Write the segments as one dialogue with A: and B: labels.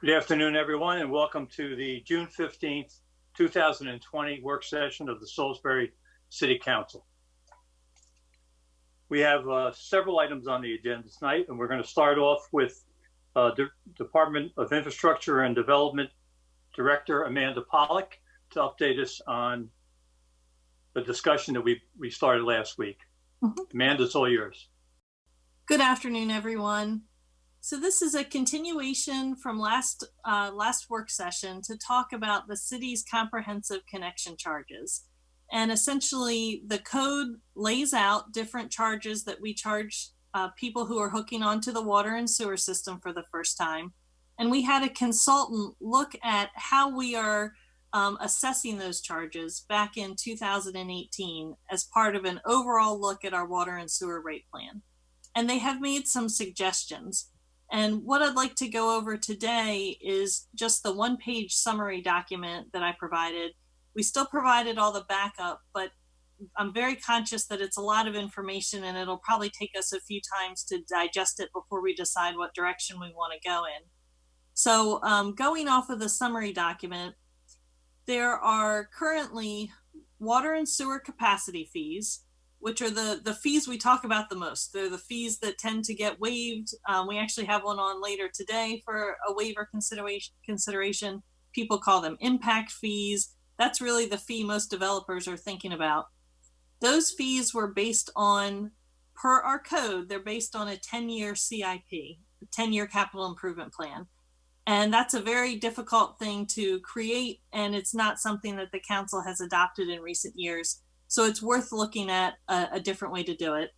A: Good afternoon, everyone, and welcome to the June 15th, 2020 work session of the Salisbury City Council. We have several items on the agenda tonight, and we're going to start off with Department of Infrastructure and Development Director Amanda Pollock to update us on the discussion that we started last week. Amanda, it's all yours.
B: Good afternoon, everyone. So this is a continuation from last work session to talk about the city's comprehensive connection charges. And essentially the code lays out different charges that we charge people who are hooking onto the water and sewer system for the first time. And we had a consultant look at how we are assessing those charges back in 2018 as part of an overall look at our water and sewer rate plan. And they have made some suggestions. And what I'd like to go over today is just the one-page summary document that I provided. We still provided all the backup, but I'm very conscious that it's a lot of information and it'll probably take us a few times to digest it before we decide what direction we want to go in. So going off of the summary document, there are currently water and sewer capacity fees, which are the fees we talk about the most. They're the fees that tend to get waived. We actually have one on later today for a waiver consideration. People call them impact fees. That's really the fee most developers are thinking about. Those fees were based on, per our code, they're based on a 10-year CIP, a 10-year capital improvement plan. And that's a very difficult thing to create, and it's not something that the council has adopted in recent years. So it's worth looking at a different way to do it.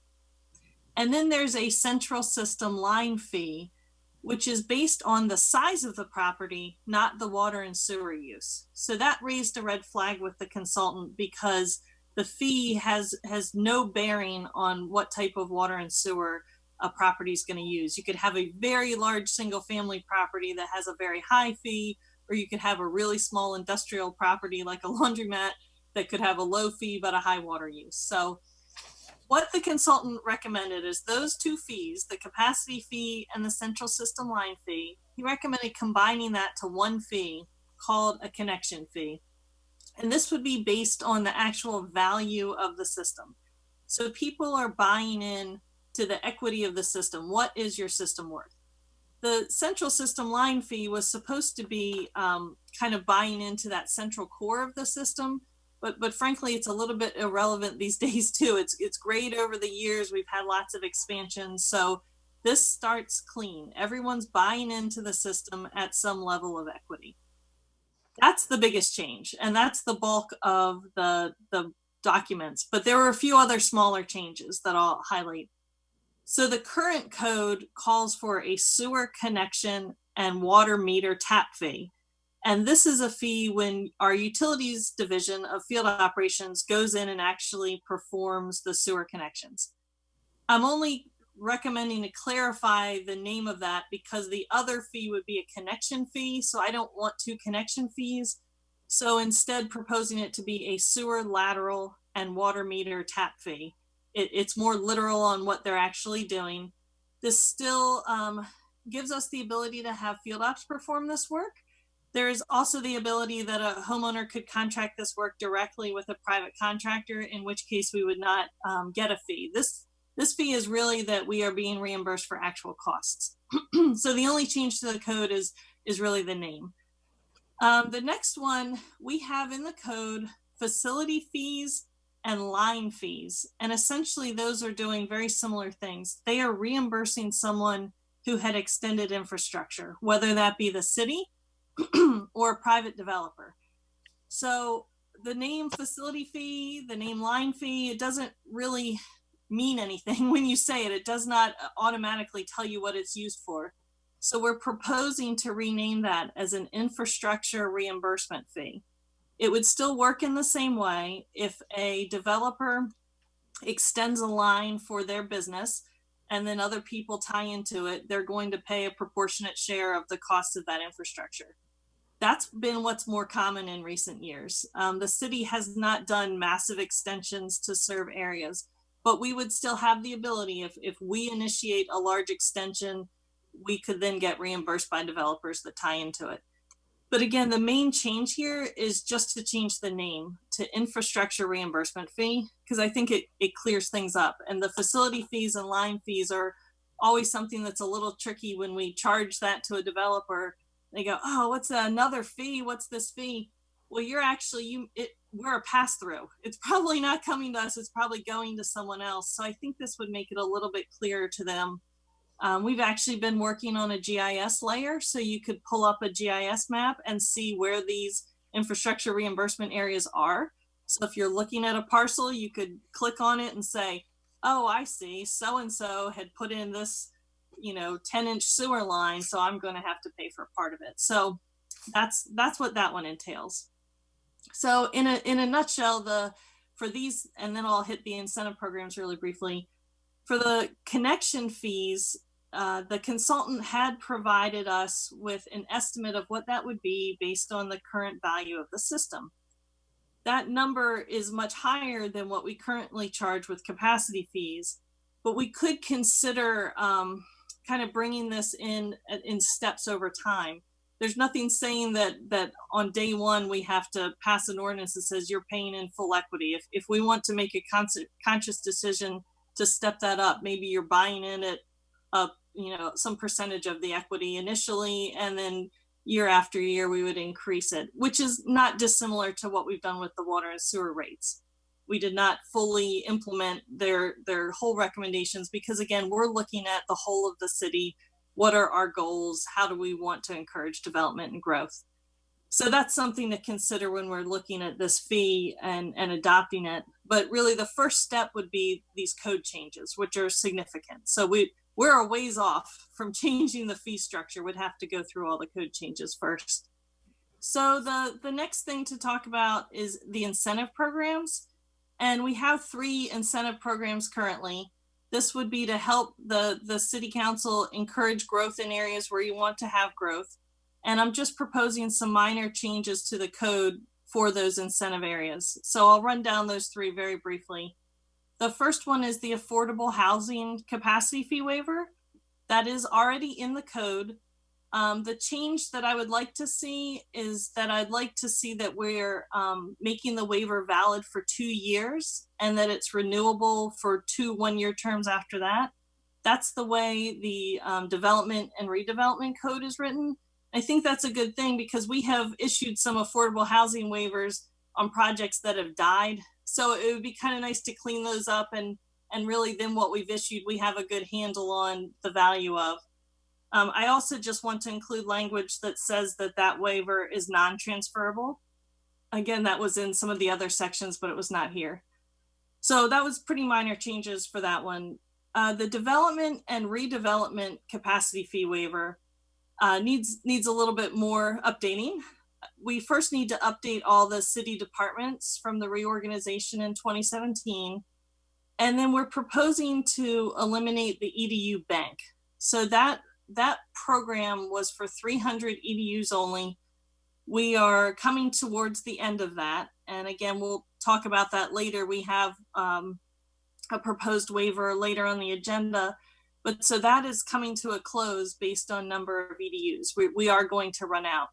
B: And then there's a central system line fee, which is based on the size of the property, not the water and sewer use. So that raised a red flag with the consultant because the fee has no bearing on what type of water and sewer a property is going to use. You could have a very large single family property that has a very high fee, or you could have a really small industrial property like a laundromat that could have a low fee but a high water use. So what the consultant recommended is those two fees, the capacity fee and the central system line fee, he recommended combining that to one fee called a connection fee. And this would be based on the actual value of the system. So people are buying in to the equity of the system. What is your system worth? The central system line fee was supposed to be kind of buying into that central core of the system. But frankly, it's a little bit irrelevant these days too. It's great over the years. We've had lots of expansions. So this starts clean. Everyone's buying into the system at some level of equity. That's the biggest change. And that's the bulk of the documents. But there were a few other smaller changes that I'll highlight. So the current code calls for a sewer connection and water meter tap fee. And this is a fee when our utilities division of field operations goes in and actually performs the sewer connections. I'm only recommending to clarify the name of that because the other fee would be a connection fee. So I don't want two connection fees. So instead proposing it to be a sewer lateral and water meter tap fee. It's more literal on what they're actually doing. This still gives us the ability to have field ops perform this work. There is also the ability that a homeowner could contract this work directly with a private contractor, in which case we would not get a fee. This fee is really that we are being reimbursed for actual costs. So the only change to the code is really the name. The next one, we have in the code facility fees and line fees. And essentially those are doing very similar things. They are reimbursing someone who had extended infrastructure, whether that be the city or a private developer. So the name facility fee, the name line fee, it doesn't really mean anything when you say it. It does not automatically tell you what it's used for. So we're proposing to rename that as an infrastructure reimbursement fee. It would still work in the same way if a developer extends a line for their business and then other people tie into it, they're going to pay a proportionate share of the cost of that infrastructure. That's been what's more common in recent years. The city has not done massive extensions to serve areas, but we would still have the ability if we initiate a large extension we could then get reimbursed by developers that tie into it. But again, the main change here is just to change the name to infrastructure reimbursement fee, because I think it clears things up. And the facility fees and line fees are always something that's a little tricky when we charge that to a developer. They go, oh, what's another fee? What's this fee? Well, you're actually, we're a pass through. It's probably not coming to us. It's probably going to someone else. So I think this would make it a little bit clearer to them. We've actually been working on a GIS layer, so you could pull up a GIS map and see where these infrastructure reimbursement areas are. So if you're looking at a parcel, you could click on it and say, oh, I see, so-and-so had put in this, 10-inch sewer line, so I'm going to have to pay for part of it. So that's what that one entails. So in a nutshell, for these, and then I'll hit the incentive programs really briefly. For the connection fees, the consultant had provided us with an estimate of what that would be based on the current value of the system. That number is much higher than what we currently charge with capacity fees, but we could consider kind of bringing this in steps over time. There's nothing saying that on day one we have to pass an ordinance that says you're paying in full equity. If we want to make a conscious decision to step that up, maybe you're buying in at some percentage of the equity initially, and then year after year we would increase it, which is not dissimilar to what we've done with the water and sewer rates. We did not fully implement their whole recommendations because, again, we're looking at the whole of the city. What are our goals? How do we want to encourage development and growth? So that's something to consider when we're looking at this fee and adopting it. But really the first step would be these code changes, which are significant. So we're a ways off from changing the fee structure. We'd have to go through all the code changes first. So the next thing to talk about is the incentive programs. And we have 3 incentive programs currently. This would be to help the city council encourage growth in areas where you want to have growth. And I'm just proposing some minor changes to the code for those incentive areas. So I'll run down those 3 very briefly. The first one is the affordable housing capacity fee waiver. That is already in the code. The change that I would like to see is that I'd like to see that we're making the waiver valid for 2 years and that it's renewable for 2 one-year terms after that. That's the way the development and redevelopment code is written. I think that's a good thing because we have issued some affordable housing waivers on projects that have died. So it would be kind of nice to clean those up and really then what we've issued, we have a good handle on the value of. I also just want to include language that says that waiver is non-transferable. Again, that was in some of the other sections, but it was not here. So that was pretty minor changes for that one. The development and redevelopment capacity fee waiver needs a little bit more updating. We first need to update all the city departments from the reorganization in 2017. And then we're proposing to eliminate the EDU bank. So that program was for 300 EDUs only. We are coming towards the end of that. And again, we'll talk about that later. We have a proposed waiver later on the agenda. But so that is coming to a close based on number of EDUs. We are going to run out.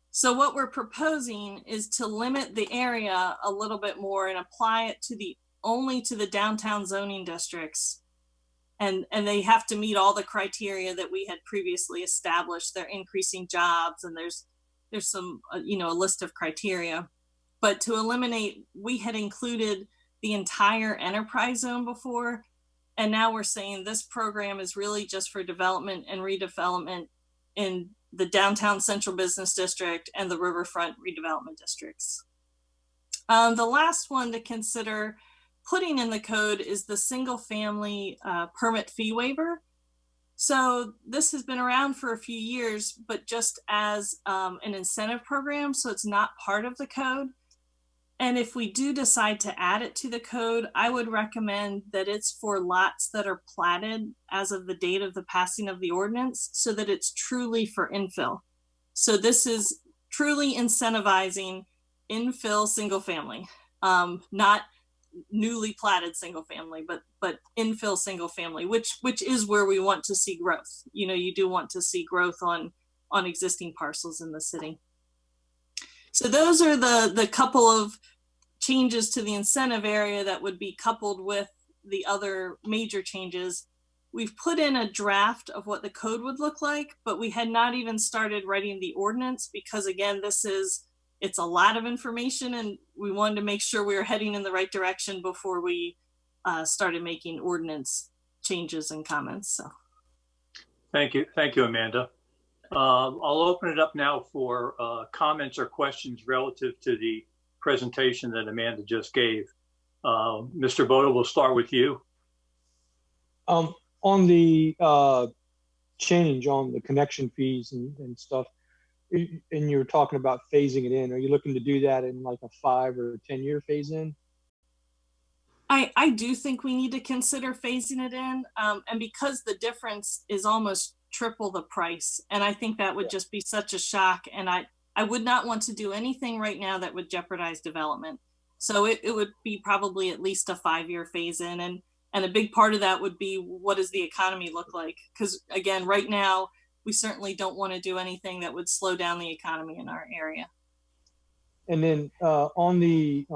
B: So what we're proposing is to limit the area a little bit more and apply it only to the downtown zoning districts. And they have to meet all the criteria that we had previously established. They're increasing jobs and there's some, a list of criteria. But to eliminate, we had included the entire enterprise zone before. And now we're saying this program is really just for development and redevelopment in the downtown central business district and the riverfront redevelopment districts. The last one to consider putting in the code is the single family permit fee waiver. So this has been around for a few years, but just as an incentive program, so it's not part of the code. And if we do decide to add it to the code, I would recommend that it's for lots that are platted as of the date of the passing of the ordinance so that it's truly for infill. So this is truly incentivizing infill single family, not newly platted single family, but infill single family, which is where we want to see growth. You know, you do want to see growth on existing parcels in the city. So those are the couple of changes to the incentive area that would be coupled with the other major changes. We've put in a draft of what the code would look like, but we had not even started writing the ordinance because, again, it's a lot of information and we wanted to make sure we were heading in the right direction before we started making ordinance changes and comments. So.
A: Thank you, Amanda. I'll open it up now for comments or questions relative to the presentation that Amanda just gave. Mr. Boda, we'll start with you.
C: On the change on the connection fees and stuff, and you were talking about phasing it in, are you looking to do that in like a 5 or 10-year phase in?
B: I do think we need to consider phasing it in, and because the difference is almost triple the price, and I think that would just be such a shock, and I would not want to do anything right now that would jeopardize development. So it would be probably at least a 5-year phase in, and a big part of that would be, what does the economy look like? Because again, right now, we certainly don't want to do anything that would slow down the economy in our area.
C: And then on the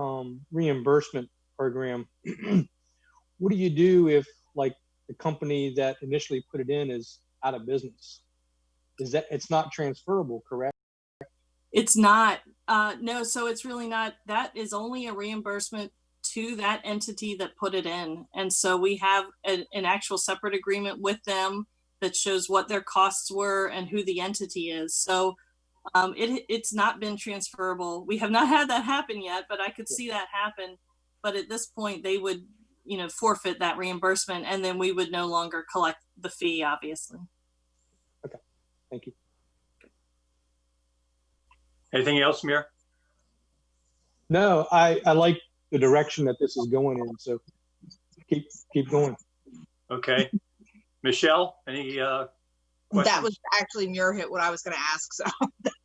C: reimbursement program, what do you do if like the company that initially put it in is out of business? It's not transferable, correct?
B: It's not. No, so it's really not. That is only a reimbursement to that entity that put it in. And so we have an actual separate agreement with them that shows what their costs were and who the entity is. So it's not been transferable. We have not had that happen yet, but I could see that happen. But at this point, they would, forfeit that reimbursement, and then we would no longer collect the fee, obviously.
C: Okay, thank you.
A: Anything else, Mir?
C: No, I like the direction that this is going in, so keep going. Okay.
A: Michelle, any questions?
D: That was actually Muir hit what I was going to ask, so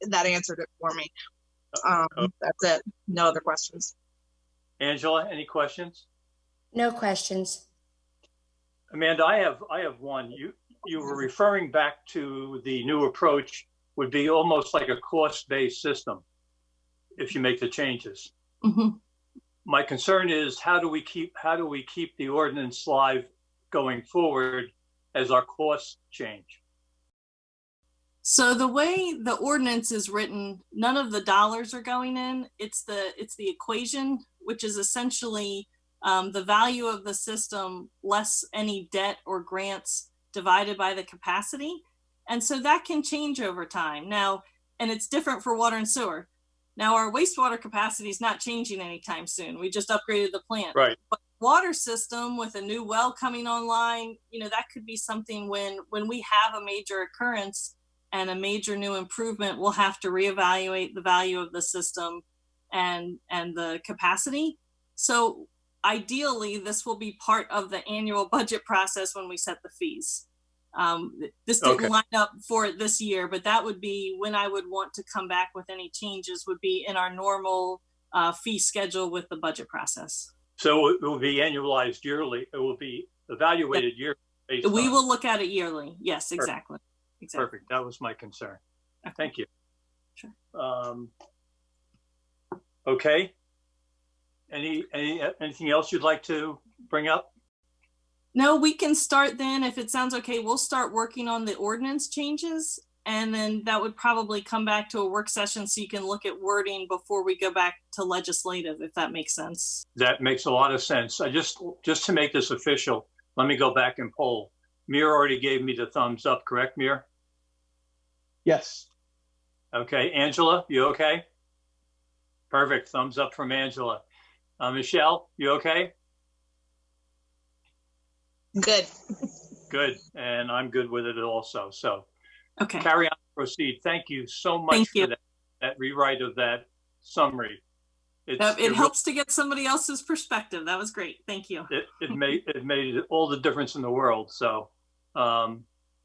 D: that answered it for me. That's it. No other questions.
A: Angela, any questions?
E: No questions.
A: Amanda, I have one. You were referring back to the new approach would be almost like a cost-based system if you make the changes.
B: Mm-hmm.
A: My concern is how do we keep the ordinance live going forward as our costs change?
B: So the way the ordinance is written, none of the dollars are going in. It's the equation, which is essentially the value of the system less any debt or grants divided by the capacity. And so that can change over time. Now, and it's different for water and sewer. Now, our wastewater capacity is not changing anytime soon. We just upgraded the plant.
A: Right.
B: But water system with a new well coming online, that could be something when we have a major occurrence and a major new improvement, we'll have to reevaluate the value of the system and the capacity. So ideally, this will be part of the annual budget process when we set the fees. This didn't line up for it this year, but that would be when I would want to come back with any changes, would be in our normal fee schedule with the budget process.
A: So it will be annualized yearly. It will be evaluated yearly.
B: We will look at it yearly. Yes, exactly.
A: Perfect. That was my concern. Okay. Thank you.
B: Sure.
A: Okay. Anything else you'd like to bring up?
B: No, we can start then. If it sounds okay, we'll start working on the ordinance changes, and then that would probably come back to a work session so you can look at wording before we go back to legislative, if that makes sense.
A: That makes a lot of sense. I just to make this official, let me go back and poll. Mir already gave me the thumbs up, correct, Mir?
C: Yes.
A: Okay. Angela, you okay? Perfect. Thumbs up from Angela. Michelle, you okay?
D: Good.
A: Good. And I'm good with it also. So
B: okay.
A: Carry on, proceed. Thank you so much for that rewrite of that summary.
B: It helps to get somebody else's perspective. That was great. Thank you.
A: It made all the difference in the world. So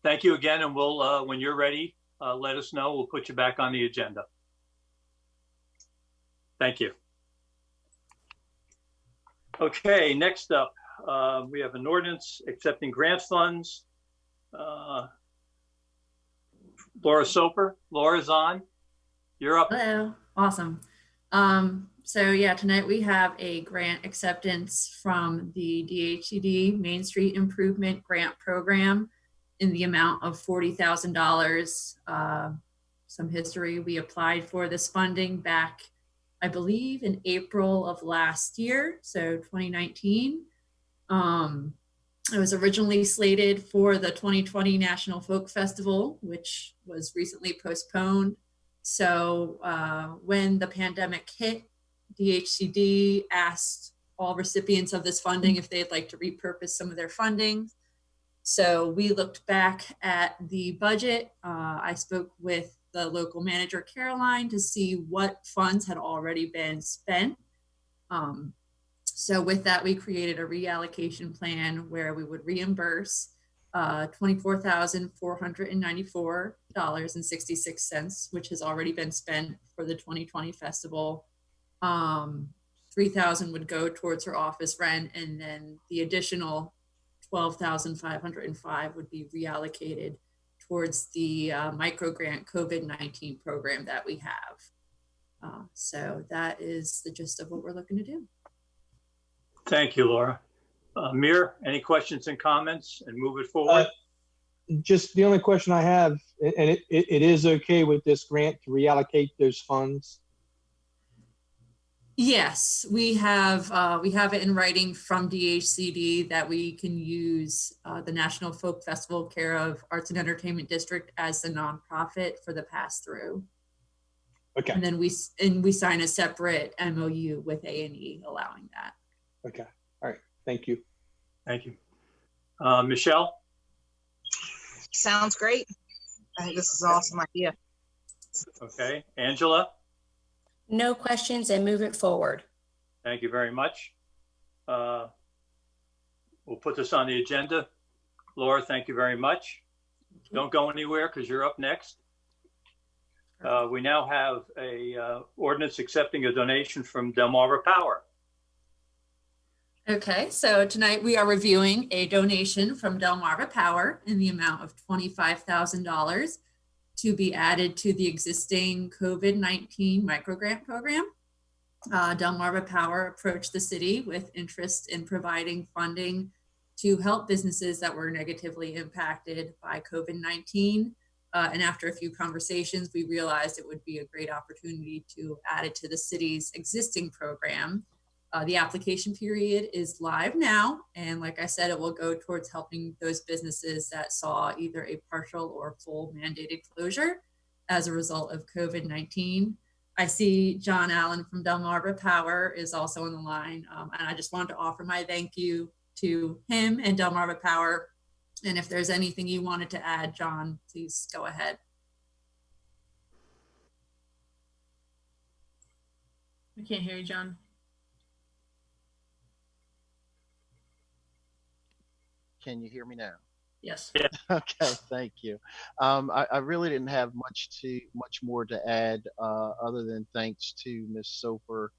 A: thank you again. And we'll, when you're ready, let us know. We'll put you back on the agenda. Thank you. Okay, next up, we have an ordinance accepting grant funds. Laura Soper, Laura's on. You're up.
F: Hello, awesome. So yeah, tonight we have a grant acceptance from the DHCD Main Street Improvement Grant Program in the amount of $40,000. Some history, we applied for this funding back, I believe, in April of last year, so 2019. It was originally slated for the 2020 National Folk Festival, which was recently postponed. So when the pandemic hit, DHCD asked all recipients of this funding if they'd like to repurpose some of their funding. So we looked back at the budget. I spoke with the local manager, Caroline, to see what funds had already been spent. So with that, we created a reallocation plan where we would reimburse $24,494.66, which has already been spent for the 2020 festival. $3,000 would go towards her office rent, and then the additional $12,505 would be reallocated towards the micro grant COVID-19 program that we have. So that is the gist of what we're looking to do.
A: Thank you, Laura. Mir, any questions and comments, and move it forward?
C: Just the only question I have, and it is okay with this grant to reallocate those funds?
F: Yes, we have it in writing from DHCD that we can use the National Folk Festival care of Arts and Entertainment District as the nonprofit for the pass-through.
C: Okay.
F: And then we sign a separate MOU with A&E allowing that.
C: Okay. All right. Thank you.
A: Thank you. Michelle?
D: Sounds great. I think this is an awesome idea.
A: Okay. Angela?
E: No questions and move it forward.
A: Thank you very much. We'll put this on the agenda. Laura, thank you very much. Don't go anywhere because you're up next. We now have a ordinance accepting a donation from Delmarva Power.
F: Okay, so tonight we are reviewing a donation from Delmarva Power in the amount of $25,000 to be added to the existing COVID-19 microgrant program. Delmarva Power approached the city with interest in providing funding to help businesses that were negatively impacted by COVID-19. And after a few conversations, we realized it would be a great opportunity to add it to the city's existing program. The application period is live now. And like I said, it will go towards helping those businesses that saw either a partial or full mandated closure as a result of COVID-19. I see John Allen from Delmarva Power is also on the line. And I just wanted to offer my thank you to him and Delmarva Power. And if there's anything you wanted to add, John, please go ahead.
G: I can't hear you, John.
H: Can you hear me now?
G: Yes.
A: Yeah.
H: Okay, thank you. I really didn't have much more to add other than thanks to Ms. Soper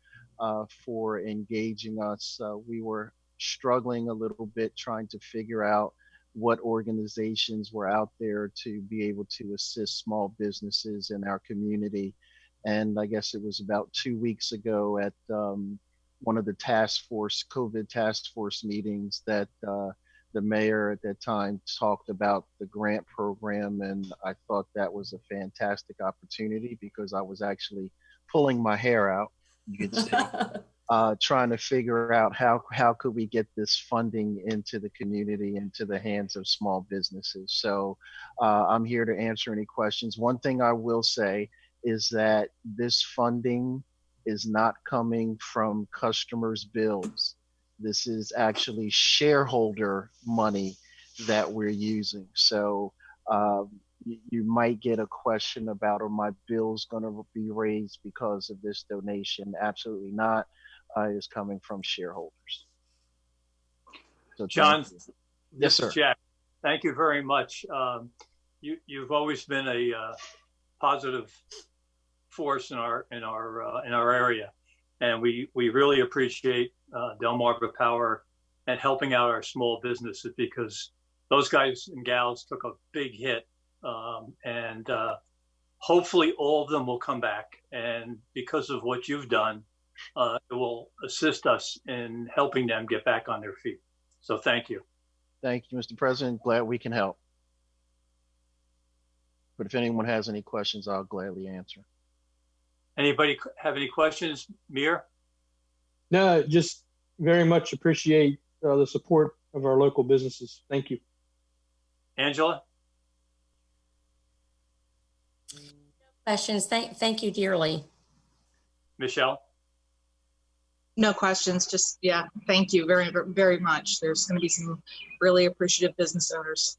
H: for engaging us. We were struggling a little bit trying to figure out what organizations were out there to be able to assist small businesses in our community. And I guess it was about 2 weeks ago at one of the COVID task force meetings that the mayor at that time talked about the grant program, and I thought that was a fantastic opportunity because I was actually pulling my hair out, you could say, trying to figure out how could we get this funding into the community, into the hands of small businesses. So I'm here to answer any questions. One thing I will say is that this funding is not coming from customers' bills. This is actually shareholder money that we're using. So you might get a question about, are my bills going to be raised because of this donation? Absolutely not. It is coming from shareholders. So
A: John,
H: yes, sir.
A: Jack, thank you very much. You've always been a positive force in our area. And we really appreciate Delmarva Power and helping out our small businesses, because those guys and gals took a big hit. And hopefully all of them will come back. And because of what you've done, it will assist us in helping them get back on their feet. So thank you.
H: Thank you, Mr. President. Glad we can help. But if anyone has any questions, I'll gladly answer.
A: Anybody have any questions, Mir?
C: No, just very much appreciate the support of our local businesses. Thank you.
A: Angela?
E: Questions? Thank you dearly.
A: Michelle?
D: No questions. Just, yeah, thank you very, very much. There's going to be some really appreciative business owners.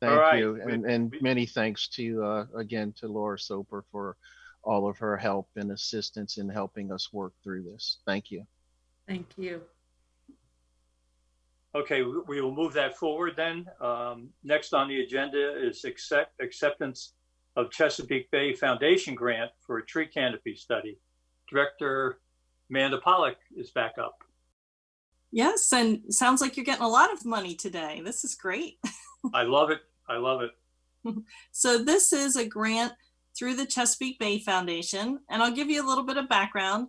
H: Thank
A: All right.
H: you. And many thanks to, again, to Laura Soper for all of her help and assistance in helping us work through this. Thank you.
F: Thank you.
A: Okay, we will move that forward then. Next on the agenda is acceptance of Chesapeake Bay Foundation grant for a tree canopy study. Director Amanda Pollock is back up.
B: Yes, and sounds like you're getting a lot of money today. This is great.
A: I love it. I love it.
B: So this is a grant through the Chesapeake Bay Foundation, and I'll give you a little bit of background.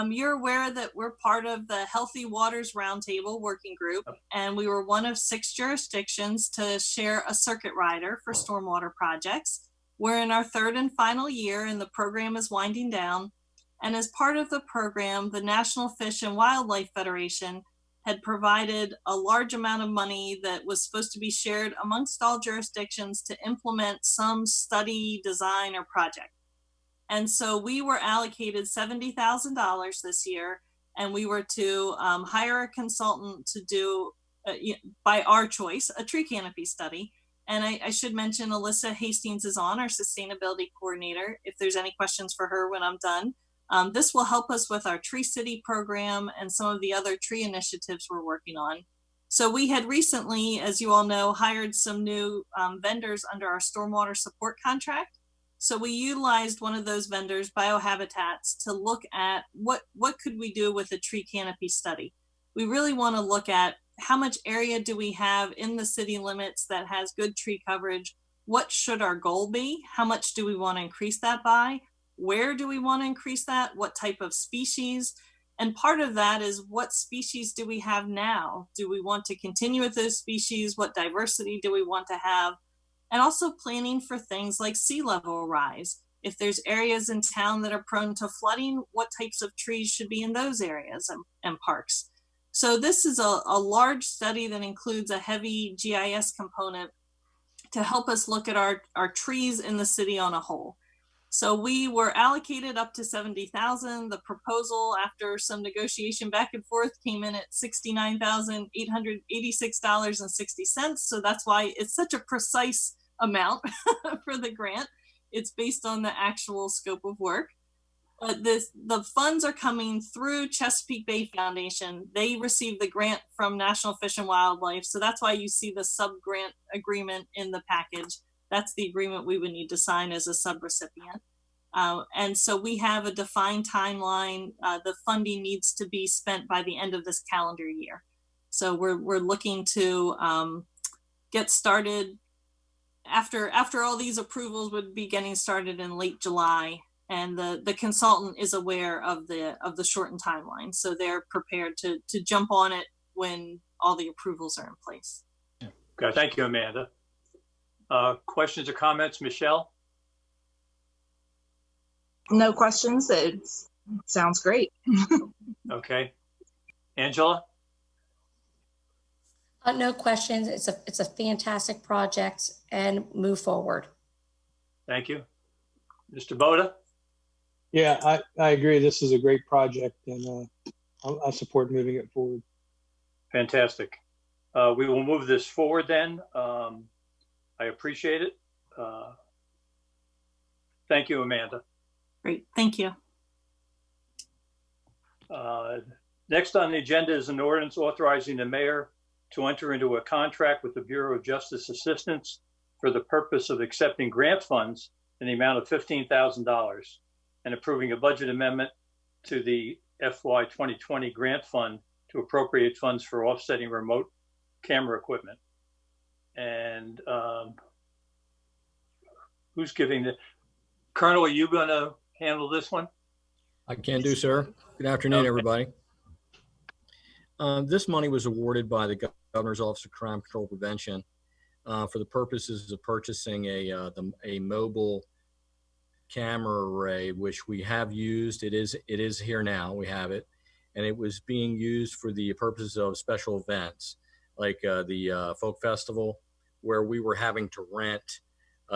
B: You're aware that we're part of the Healthy Waters Roundtable working group, and we were one of 6 jurisdictions to share a circuit rider for stormwater projects. We're in our 3rd and final year, and the program is winding down. And as part of the program, the National Fish and Wildlife Federation had provided a large amount of money that was supposed to be shared amongst all jurisdictions to implement some study, design, or project. And so we were allocated $70,000 this year, and we were to hire a consultant to do, by our choice, a tree canopy study. And I should mention Alyssa Hastings is on, our sustainability coordinator, if there's any questions for her when I'm done. This will help us with our Tree City program and some of the other tree initiatives we're working on. So we had recently, as you all know, hired some new vendors under our stormwater support contract. So we utilized one of those vendors, Biohabitats, to look at what could we do with a tree canopy study. We really want to look at how much area do we have in the city limits that has good tree coverage? What should our goal be? How much do we want to increase that by? Where do we want to increase that? What type of species? And part of that is, what species do we have now? Do we want to continue with those species? What diversity do we want to have? And also planning for things like sea level rise. If there's areas in town that are prone to flooding, what types of trees should be in those areas and parks? So this is a large study that includes a heavy GIS component to help us look at our trees in the city on a whole. So we were allocated up to $70,000. The proposal, after some negotiation back and forth, came in at $69,886.60. So that's why it's such a precise amount for the grant. It's based on the actual scope of work. But the funds are coming through Chesapeake Bay Foundation. They received the grant from National Fish and Wildlife. So that's why you see the sub-grant agreement in the package. That's the agreement we would need to sign as a subrecipient. And so we have a defined timeline. The funding needs to be spent by the end of this calendar year. So we're looking to get started after all these approvals would be getting started in late July. And the consultant is aware of the shortened timeline. So they're prepared to jump on it when all the approvals are in place.
A: Okay, thank you, Amanda. Questions or comments, Michelle?
D: No questions. It sounds great.
A: Okay. Angela?
E: No questions. It's a fantastic project, and move forward.
A: Thank you. Mr. Boda?
C: Yeah, I agree. This is a great project, and I support moving it forward.
A: Fantastic. We will move this forward then. I appreciate it. Thank you, Amanda.
B: Great, thank you.
A: Next on the agenda is an ordinance authorizing the mayor to enter into a contract with the Bureau of Justice Assistance for the purpose of accepting grant funds in the amount of $15,000 and approving a budget amendment to the FY 2020 grant fund to appropriate funds for offsetting remote camera equipment. And who's giving the, Colonel, are you going to handle this one?
I: I can do, sir. Good afternoon, everybody. This money was awarded by the Governor's Office of Crime Control Prevention for the purposes of purchasing a mobile camera array, which we have used. It is here now. We have it, and it was being used for the purposes of special events like the folk festival, where we were having to rent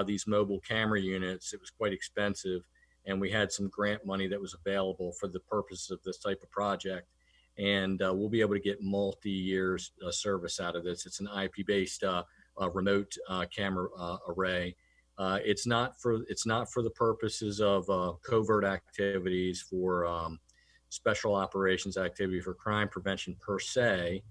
I: these mobile camera units. It was quite expensive, and we had some grant money that was available for the purpose of this type of project. And we'll be able to get multi-year service out of this. It's an IP-based remote camera array. It's not for the purposes of covert activities, for special operations activity, for crime prevention per se,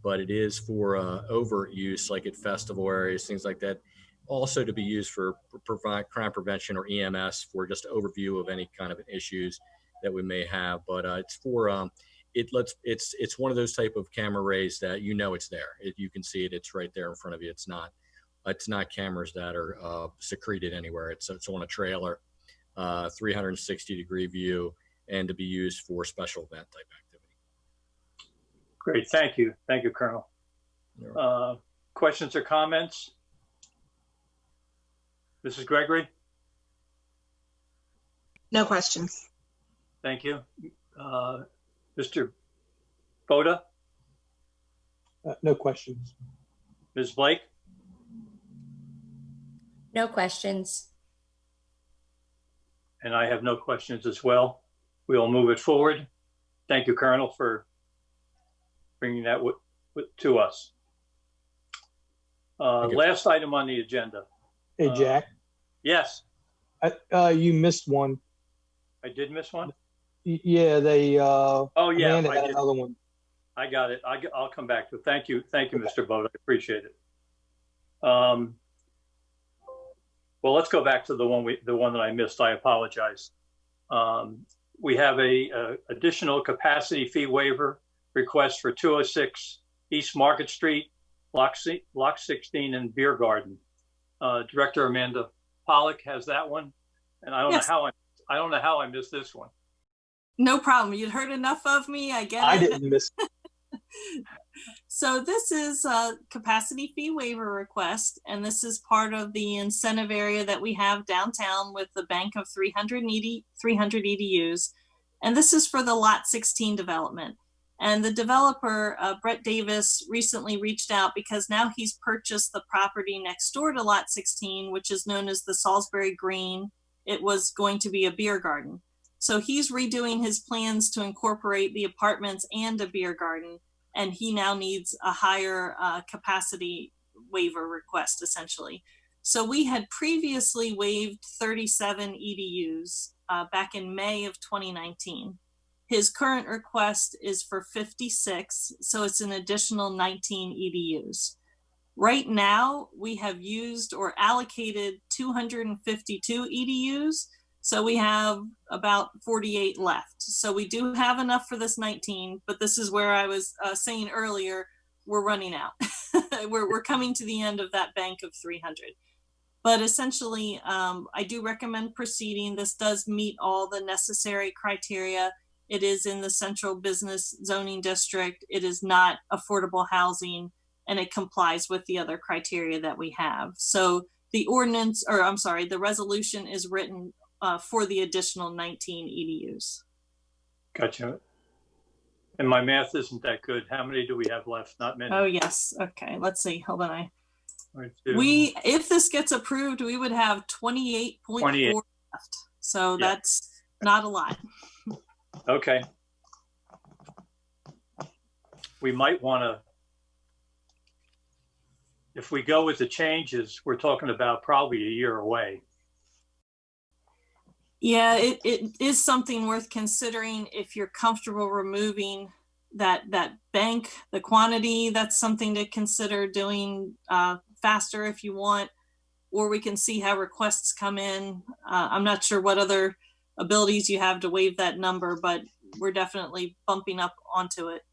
I: but it is for overt use, like at festival areas, things like that. Also to be used for provide crime prevention or EMS for just overview of any kind of issues that we may have. But it's for it's one of those type of camera arrays that it's there. You can see it. It's right there in front of you. It's not cameras that are secreted anywhere. It's on a trailer, 360-degree view, and to be used for special event type activity.
A: Great, thank you, Colonel. Questions or comments? Mrs. Gregory?
D: No questions.
A: Thank you. Mr. Boda?
C: No questions.
A: Ms. Blake?
E: No questions.
A: And I have no questions as well. We'll move it forward. Thank you, Colonel, for bringing that to us. Last item on the agenda.
C: Hey, Jack.
A: Yes.
C: You missed one.
A: I did miss one?
C: Yeah, they.
A: Oh, yeah.
C: Amanda had another one.
A: I got it. I'll come back to it. Thank you, Mr. Boda. I appreciate it. Well, let's go back to the one that I missed. I apologize. We have a additional capacity fee waiver request for 206 East Market Street, Block 16 and Beer Garden. Director Amanda Pollock has that one, and I don't know how I missed this one.
B: No problem. You'd heard enough of me. I get it.
C: I didn't miss.
B: So this is a capacity fee waiver request, and this is part of the incentive area that we have downtown with the bank of 300 EDUs. And this is for the Lot 16 development. And the developer, Brett Davis, recently reached out because now he's purchased the property next door to Lot 16, which is known as the Salisbury Green. It was going to be a beer garden. So he's redoing his plans to incorporate the apartments and a beer garden. And he now needs a higher capacity waiver request, essentially. So we had previously waived 37 EDUs back in May of 2019. His current request is for 56, so it's an additional 19 EDUs. Right now, we have used or allocated 252 EDUs, so we have about 48 left. So we do have enough for this 19, but this is where I was saying earlier, we're running out. we're coming to the end of that bank of 300. But essentially, I do recommend proceeding. This does meet all the necessary criteria. It is in the central business zoning district. It is not affordable housing, and it complies with the other criteria that we have. So the ordinance, or I'm sorry, the resolution is written for the additional 19 EDUs. Gotcha.
A: And my math isn't that good. How many do we have left? Not many.
B: Oh, yes. Okay, let's see. Hold on.
A: Right,
B: if this gets approved, we would have 28.4 left. So yeah, that's not a lot.
A: Okay. We might want to, if we go with the changes, we're talking about probably a year away.
B: Yeah, it is something worth considering if you're comfortable removing that bank, the quantity. That's something to consider doing faster if you want, or we can see how requests come in. I'm not sure what other abilities you have to waive that number, but we're definitely bumping up onto it,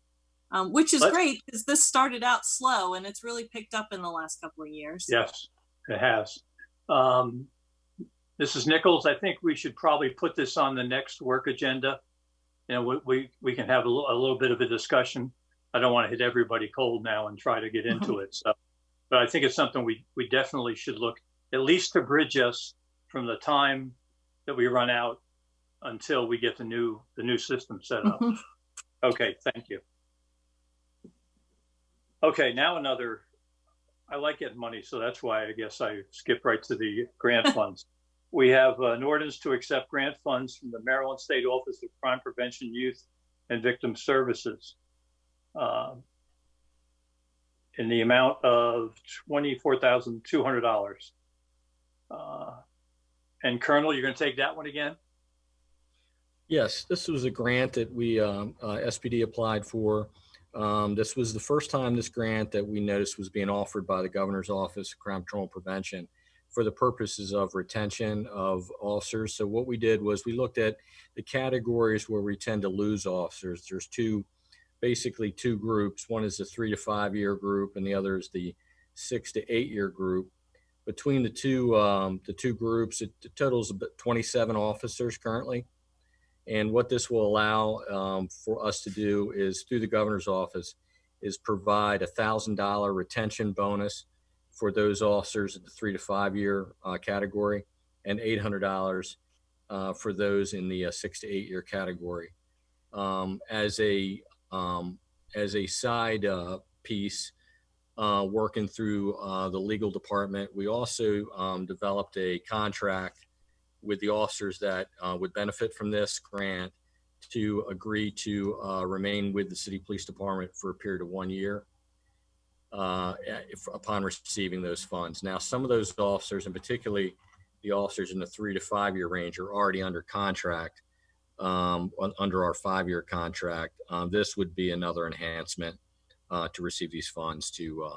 B: which is great because this started out slow and it's really picked up in the last couple of years.
A: Yes, it has. Mrs. Nichols, I think we should probably put this on the next work agenda. We can have a little bit of a discussion. I don't want to hit everybody cold now and try to get into it. So, but I think it's something we definitely should look, at least to bridge us from the time that we run out until we get the new system set up. Okay, thank you. Okay, now I like getting money, so that's why I guess I skipped right to the grant funds. We have an ordinance to accept grant funds from the Maryland State Office of Crime Prevention, Youth, and Victim Services in the amount of $24,200. And Colonel, you're going to take that one again?
I: Yes, this was a grant that we SPD applied for. This was the first time this grant that we noticed was being offered by the Governor's Office of Crime Control and Prevention for the purposes of retention of officers. So what we did was we looked at the categories where we tend to lose officers. There's basically two groups. One is the 3 to 5 year group, and the other is the 6 to 8 year group. Between the two groups, it totals about 27 officers currently. And what this will allow for us to do is, through the Governor's Office, is provide $1,000 retention bonus for those officers in the 3 to 5 year category, and $800 for those in the 6 to 8 year category. As a side piece, working through the legal department, we also developed a contract with the officers that would benefit from this grant to agree to remain with the City Police Department for a period of 1 year upon receiving those funds. Now, some of those officers, and particularly the officers in the 3 to 5 year range, are already under contract, under our 5 year contract. This would be another enhancement to receive these funds to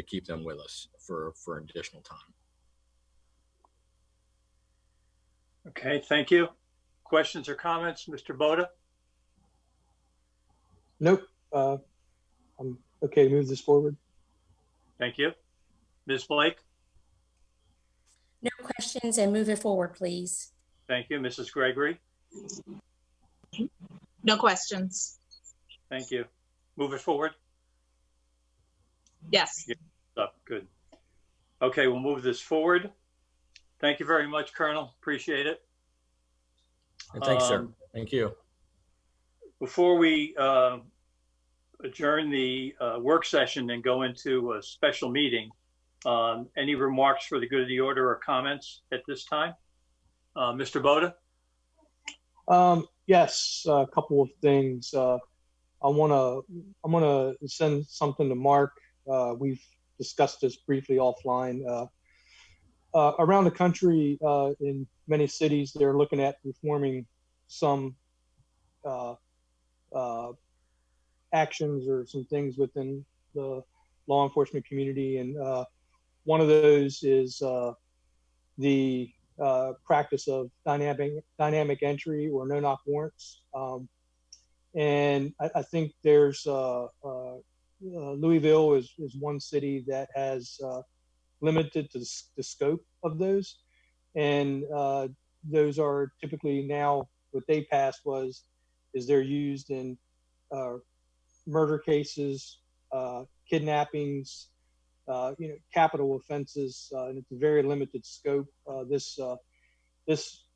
I: keep them with us for an additional time.
A: Okay, thank you. Questions or comments, Mr. Boda?
C: Nope. I'm okay to move this forward.
A: Thank you. Ms. Blake?
E: No questions, and move it forward, please.
A: Thank you. Mrs. Gregory?
D: No questions.
A: Thank you. Move it forward?
D: Yes.
A: Good. Okay, we'll move this forward. Thank you very much, Colonel. Appreciate it.
I: And thanks, sir. Thank you.
A: Before we adjourn the work session and go into a special meeting, any remarks for the good of the order or comments at this time? Mr. Boda?
C: Yes, a couple of things. I'm gonna send something to Mark. We've discussed this briefly offline. Around the country, in many cities, they're looking at reforming some actions or some things within the law enforcement community. And one of those is the practice of dynamic entry or no-knock warrants. And I think there's Louisville is one city that has limited to the scope of those. And those are typically now, what they passed is they're used in murder cases, kidnappings, capital offenses, and it's a very limited scope. This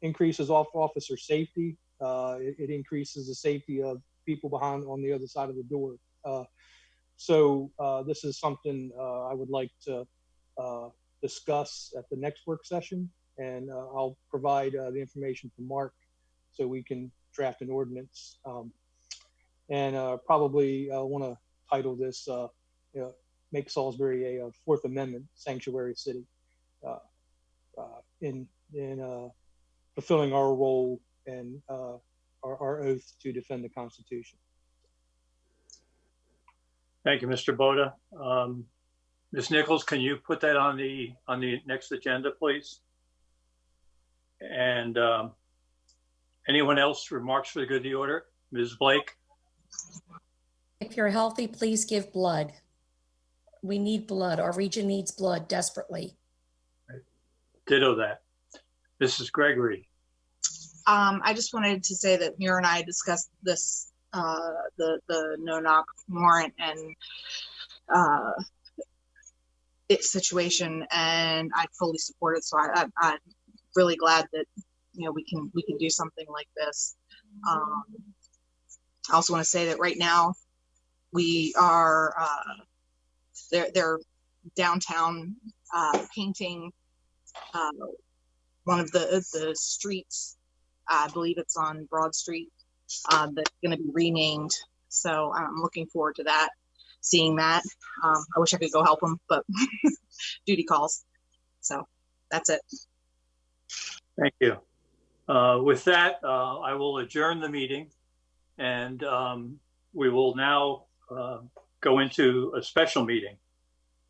C: increases officer safety. It increases the safety of people on the other side of the door. So this is something I would like to discuss at the next work session, and I'll provide the information to Mark so we can draft an ordinance. And probably want to title this, make Salisbury a Fourth Amendment sanctuary city in fulfilling our role and our oath to defend the Constitution.
A: Thank you, Mr. Boda. Ms. Nichols, can you put that on the next agenda, please? And anyone else remarks for the good of the order? Ms. Blake,
E: If you're healthy, please give blood. We need blood. Our region needs blood desperately.
A: ditto that. Mrs. Gregory,
D: I just wanted to say that Muir and I discussed this, the no-knock warrant and its situation, and I fully support it. So I'm really glad that we can do something like this. I also want to say that right now we are they're downtown painting one of the streets. I believe it's on Broad Street, that's going to be renamed. So I'm looking forward to that, seeing that. I wish I could go help them, but duty calls. So that's it.
A: thank you. With that, I will adjourn the meeting, and we will now go into a special meeting.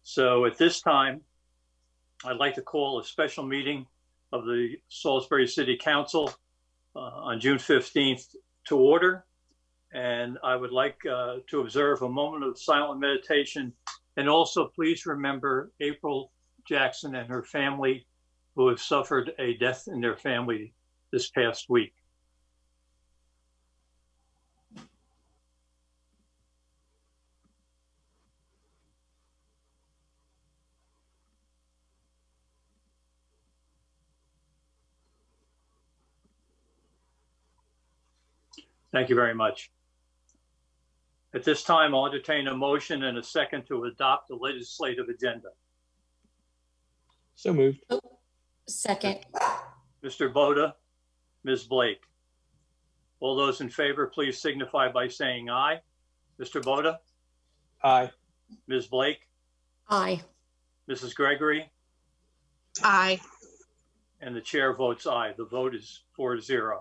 A: So at this time, I'd like to call a special meeting of the Salisbury City Council on June 15th to order. And I would like to observe a moment of silent meditation. And also please remember April Jackson and her family, who have suffered a death in their family this past week. Thank you very much. At this time, I'll entertain a motion and a second to adopt the legislative agenda.
C: So moved.
E: Second.
A: Mr. Boda, Ms. Blake. All those in favor, please signify by saying aye. Mr. Boda,
C: Aye.
A: Ms. Blake,
E: Aye.
A: Mrs. Gregory,
D: Aye.
A: and the chair votes aye. The vote is 4-0.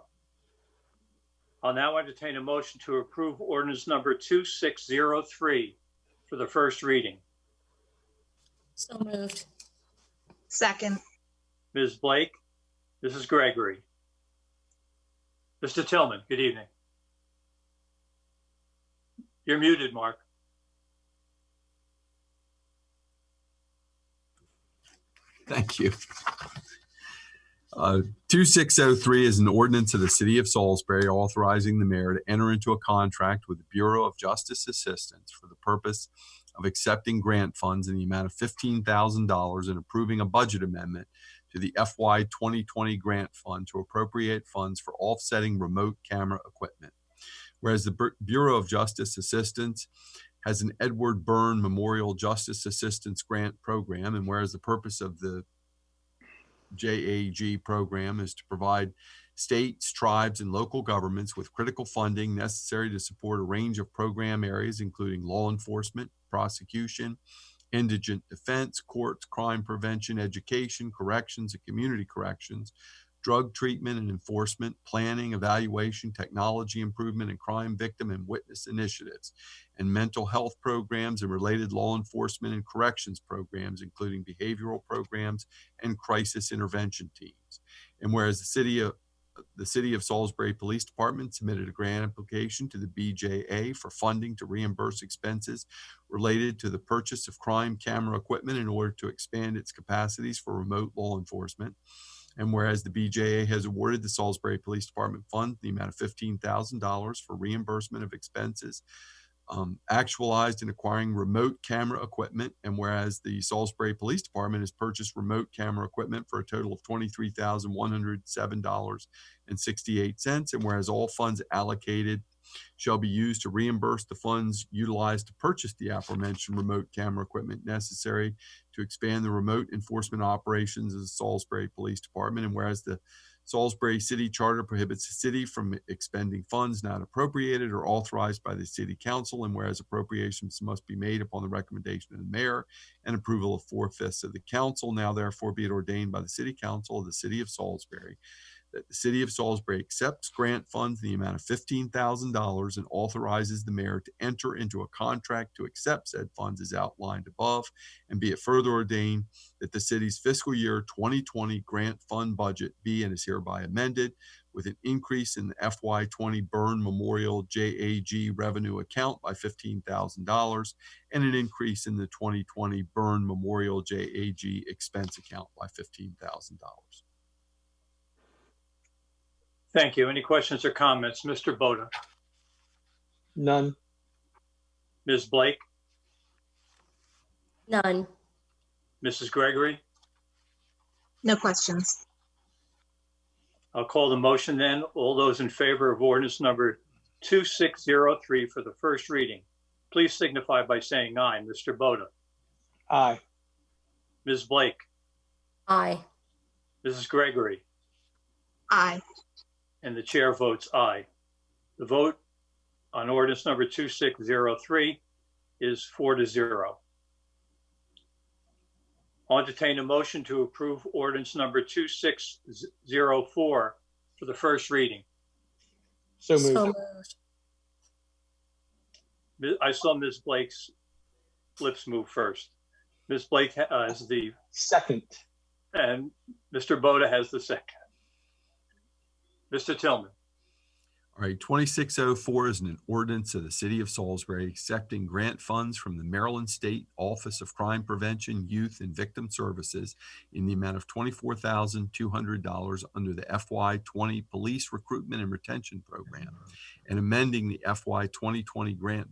A: I'll now entertain a motion to approve ordinance number 2603 for the first reading.
E: So moved.
D: Second.
A: Ms. Blake, Mrs. Gregory. Mr. Tillman, good evening. You're muted, Mark.
J: Thank you. 2603 is an ordinance of the City of Salisbury authorizing the mayor to enter into a contract with the Bureau of Justice Assistance for the purpose of accepting grant funds in the amount of $15,000 and approving a budget amendment to the FY 2020 grant fund to appropriate funds for offsetting remote camera equipment. Whereas the Bureau of Justice Assistance has an Edward Byrne Memorial Justice Assistance Grant Program, and whereas the purpose of the JAG program is to provide states, tribes, and local governments with critical funding necessary to support a range of program areas, including law enforcement, prosecution, indigent defense, courts, crime prevention, education, corrections, and community corrections, drug treatment and enforcement, planning, evaluation, technology improvement, and crime victim and witness initiatives, and mental health programs and related law enforcement and corrections programs, including behavioral programs and crisis intervention teams. And whereas the City of Salisbury Police Department submitted a grant application to the BJA for funding to reimburse expenses related to the purchase of crime camera equipment in order to expand its capacities for remote law enforcement. And whereas the BJA has awarded the Salisbury Police Department fund the amount of $15,000 for reimbursement of expenses actualized in acquiring remote camera equipment, and whereas the Salisbury Police Department has purchased remote camera equipment for a total of $23,107.68, and whereas all funds allocated shall be used to reimburse the funds utilized to purchase the aforementioned remote camera equipment necessary to expand the remote enforcement operations of the Salisbury Police Department. And whereas the Salisbury City Charter prohibits the city from expending funds not appropriated or authorized by the City Council, and whereas appropriations must be made upon the recommendation of the mayor and approval of 4/5 of the council, now therefore be it ordained by the City Council of the City of Salisbury that the City of Salisbury accepts grant funds in the amount of $15,000 and authorizes the mayor to enter into a contract to accept said funds as outlined above, and be it further ordained that the city's fiscal year 2020 grant fund budget be and is hereby amended with an increase in the FY20 Burn Memorial JAG revenue account by $15,000 and an increase in the 2020 Burn Memorial JAG expense account by $15,000.
A: Thank you. Any questions or comments? Mr. Boda,
C: None.
A: Ms. Blake,
E: None.
A: Mrs. Gregory?
D: No questions.
A: I'll call the motion then. All those in favor of ordinance number 2603 for the first reading, please signify by saying aye. Mr. Boda,
C: Aye.
A: Ms. Blake,
E: Aye.
A: Mrs. Gregory,
D: Aye.
A: and the chair votes aye. The vote on ordinance number 2603 is 4-0. I'll entertain a motion to approve ordinance number 2604 for the first reading.
C: So moved.
E: So moved.
A: I saw Ms. Blake's lips move first. Ms. Blake has the,
C: Second.
A: and Mr. Boda has the second. Mr. Tillman.
J: All right, 2604 is an ordinance of the City of Salisbury accepting grant funds from the Maryland State Office of Crime Prevention, Youth, and Victim Services in the amount of $24,200 under the FY20 Police Recruitment and Retention Program, and amending the FY 2020 grant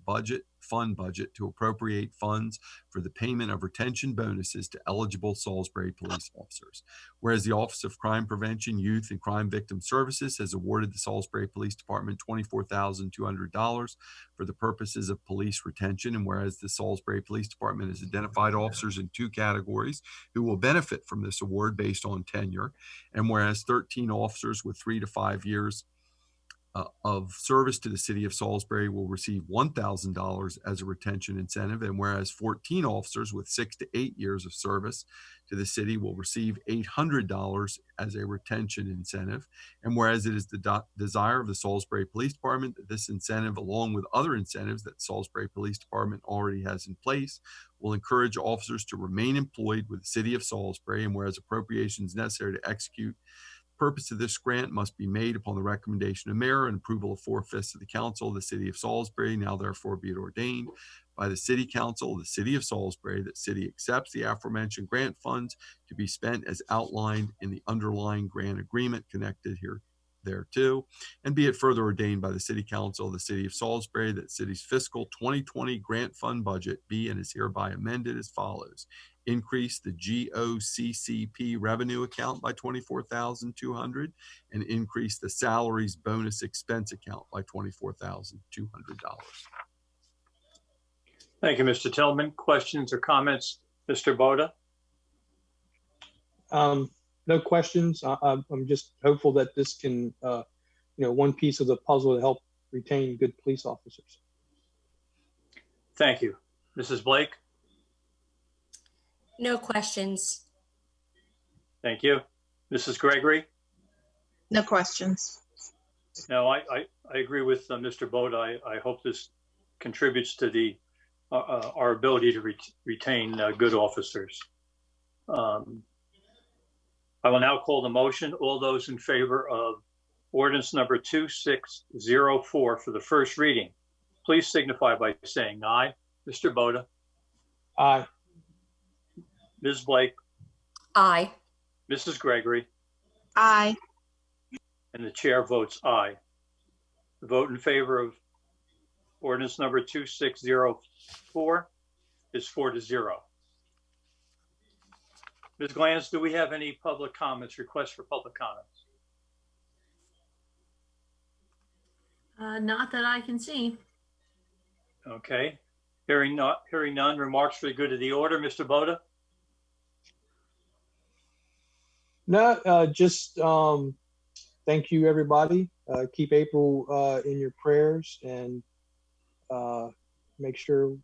J: fund budget to appropriate funds for the payment of retention bonuses to eligible Salisbury police officers. Whereas the Office of Crime Prevention, Youth, and Crime Victim Services has awarded the Salisbury Police Department $24,200 for the purposes of police retention, and whereas the Salisbury Police Department has identified officers in 2 categories who will benefit from this award based on tenure, and whereas 13 officers with 3 to 5 years of service to the City of Salisbury will receive $1,000 as a retention incentive, and whereas 14 officers with 6 to 8 years of service to the city will receive $800 as a retention incentive, and whereas it is the desire of the Salisbury Police Department that this incentive, along with other incentives that Salisbury Police Department already has in place, will encourage officers to remain employed with the City of Salisbury, and whereas appropriations necessary to execute purpose of this grant must be made upon the recommendation of mayor and approval of 4/5 of the council of the City of Salisbury. Now therefore be it ordained by the City Council of the City of Salisbury that city accepts the aforementioned grant funds to be spent as outlined in the underlying grant agreement connected thereto, and be it further ordained by the City Council of the City of Salisbury that city's fiscal 2020 grant fund budget be and is hereby amended as follows. Increase the GOCCP revenue account by $24,200 and increase the salaries bonus expense account by $24,200.
A: Thank you, Mr. Tillman. Questions or comments? Mr. Boda?
C: No questions. I'm just hopeful that this can, one piece of the puzzle to help retain good police officers.
A: Thank you. Mrs. Blake?
E: No questions.
A: Thank you. Mrs. Gregory?
D: No questions.
A: No, I agree with Mr. Boda. I hope this contributes to the our ability to retain good officers. I will now call the motion. All those in favor of ordinance number 2604 for the first reading, please signify by saying aye. Mr. Boda?
C: Aye.
A: Ms. Blake?
E: Aye.
A: Mrs. Gregory?
D: Aye.
A: And the chair votes aye. The vote in favor of ordinance number 2604 is 4-0. Ms. Glantz, do we have any public comments, requests for public comments?
G: Not that I can see.
A: Okay. Hearing none, remarks for the good of the order. Mr. Boda?
C: No, just thank you, everybody. Keep April in your prayers and make sure,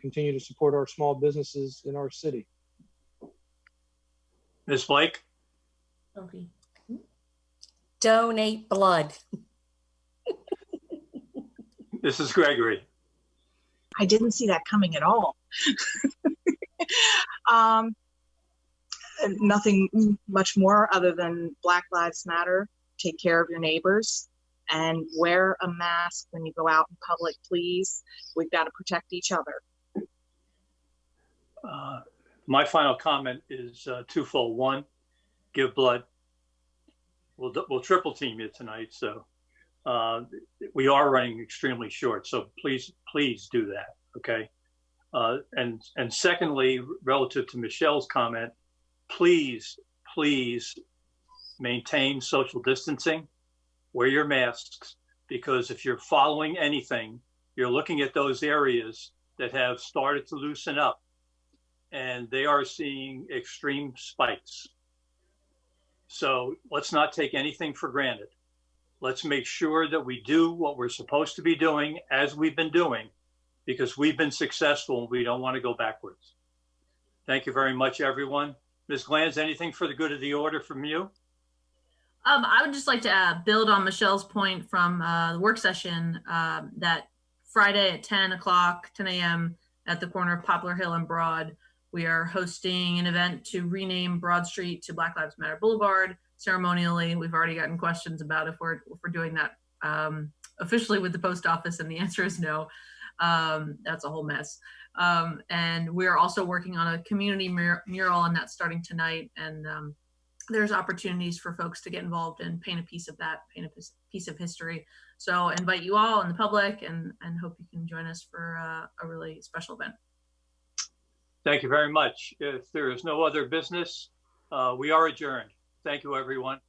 C: continue to support our small businesses in our city.
A: Ms. Blake?
G: Okay.
E: Donate blood.
A: Mrs. Gregory?
D: I didn't see that coming at all. Nothing much more other than Black Lives Matter take care of your neighbors, and wear a mask when you go out in public, please. We've got to protect each other.
A: My final comment is twofold. One, give blood. We'll triple team you tonight, so we are running extremely short. So please do that, okay? And secondly, relative to Michelle's comment, please maintain social distancing. Wear your masks, because if you're following anything, you're looking at those areas that have started to loosen up, and they are seeing extreme spikes. So let's not take anything for granted. Let's make sure that we do what we're supposed to be doing as we've been doing, because we've been successful and we don't want to go backwards. Thank you very much, everyone. Ms. Glanz, anything for the good of the order from you?
G: I would just like to build on Michelle's point from the work session that Friday at 10 a.m. at the corner of Poplar Hill and Broad, we are hosting an event to rename Broad Street to Black Lives Matter Boulevard ceremonially. We've already gotten questions about if we're doing that officially with the post office, and the answer is no. That's a whole mess. And we're also working on a community mural, and that's starting tonight. And there's opportunities for folks to get involved and paint a piece of that, paint a piece of history. So I invite you all and the public, and hope you can join us for a really special event.
A: Thank you very much. If there is no other business, we are adjourned. Thank you, everyone.